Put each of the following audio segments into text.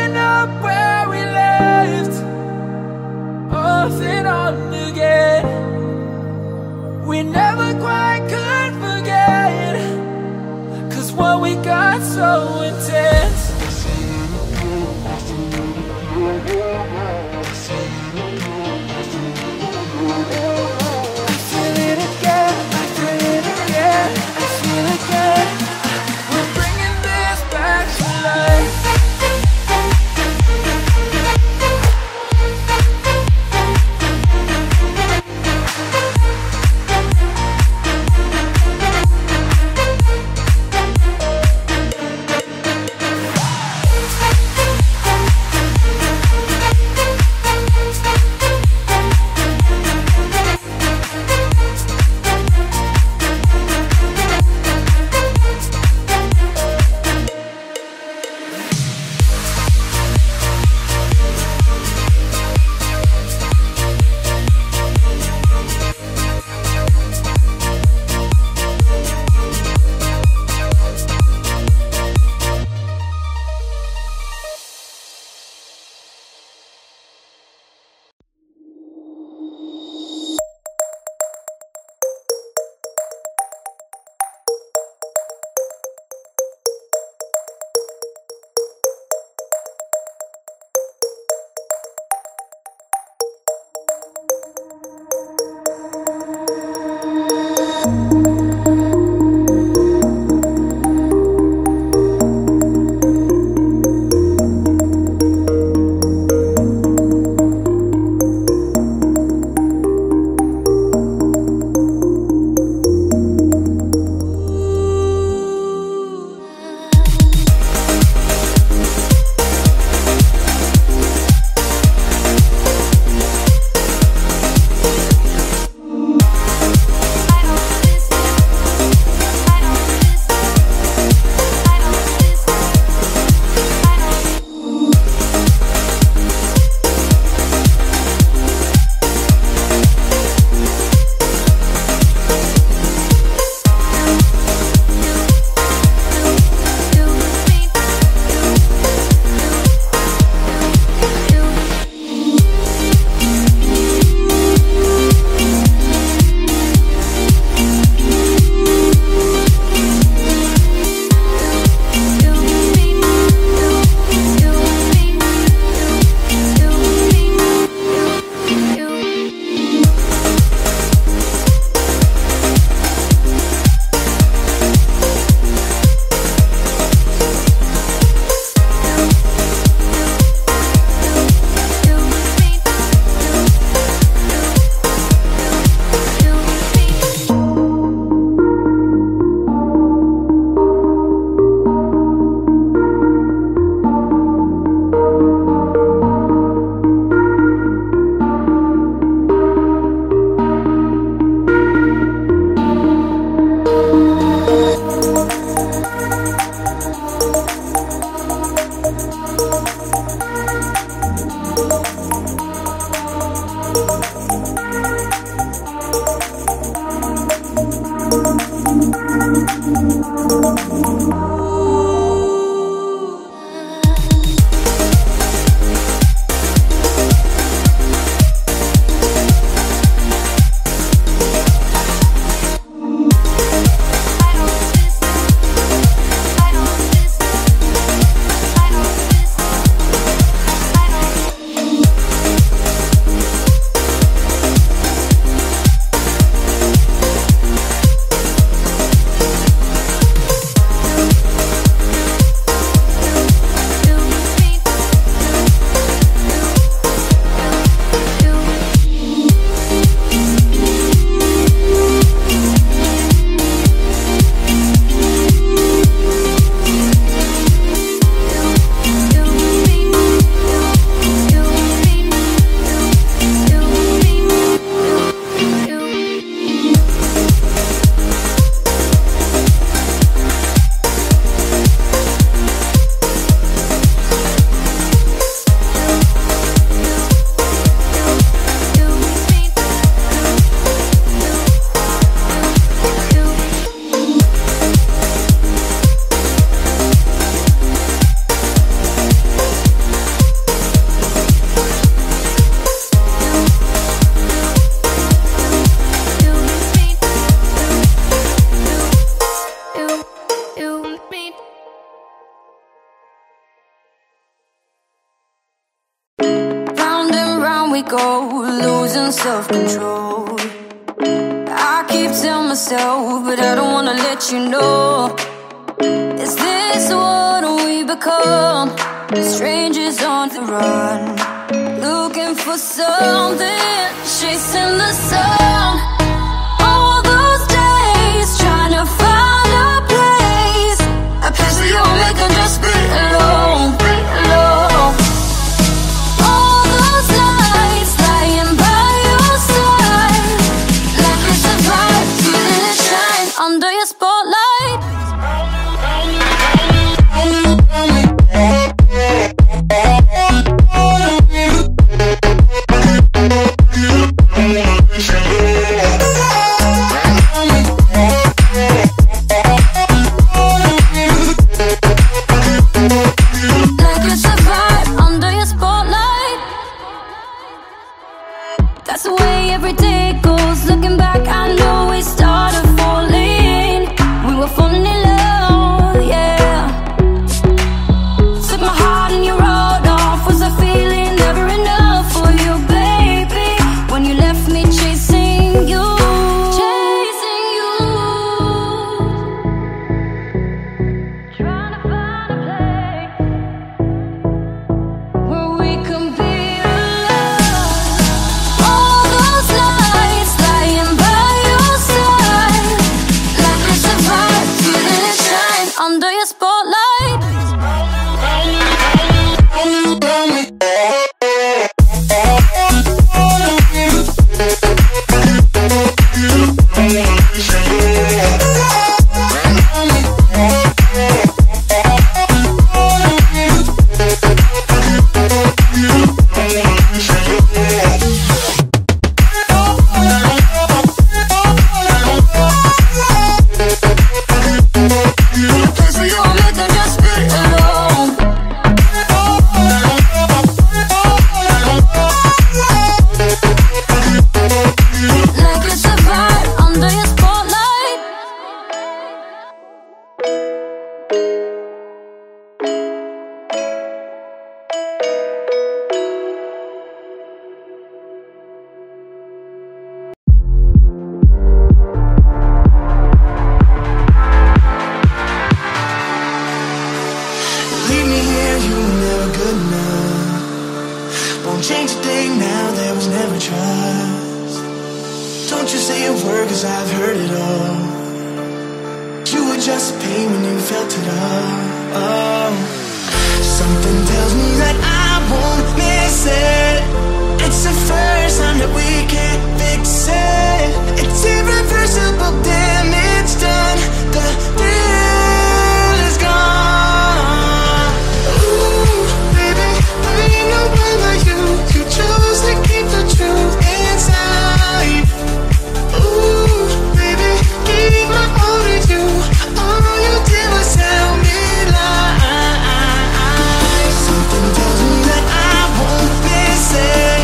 picking up where we left, off and on again. We never quite could forget, 'cause what we got so intense. I feel it again, I feel it again, I feel it again. We're bringing this back to life. we go, losing self-control. I keep telling myself, but I don't wanna let you know. Is this what we become? Strangers on the run, looking for something, chasing the sun. All those days, trying to find a place where you'll make them just be alone, be alone. All those nights lying by your side, like it's a vibe, feeling it shine under your spotlight. That's the way every day goes. Looking back, I know we started falling. We were falling in love, yeah. Took my heart and you rode off. Was I feeling never enough for you, baby? When you left me chasing you, chasing you. Trying to find a place where we can be. Under your spotlight. Change a thing now, there was never trust. Don't you say a word, cause I've heard it all. You were just a pain when you felt it all. Something tells me that I won't miss it. It's the first time that we can't fix it. It's irreversible damage done. The deal is gone. Ooh, baby, there ain't nobody like you. You chose to keep the truth inside. Ooh, baby, gave my all to you. All you did was tell me lies. Something tells me that I won't miss it.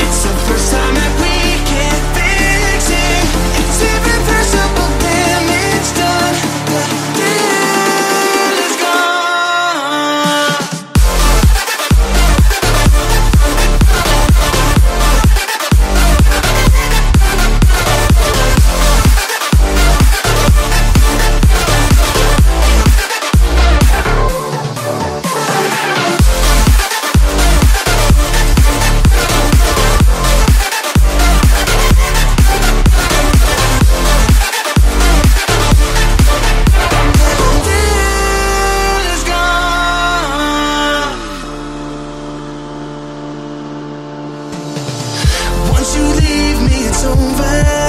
It's the first time that we can't fix it. It's irreversible damage done. The deal is gone. Once you leave me, it's over.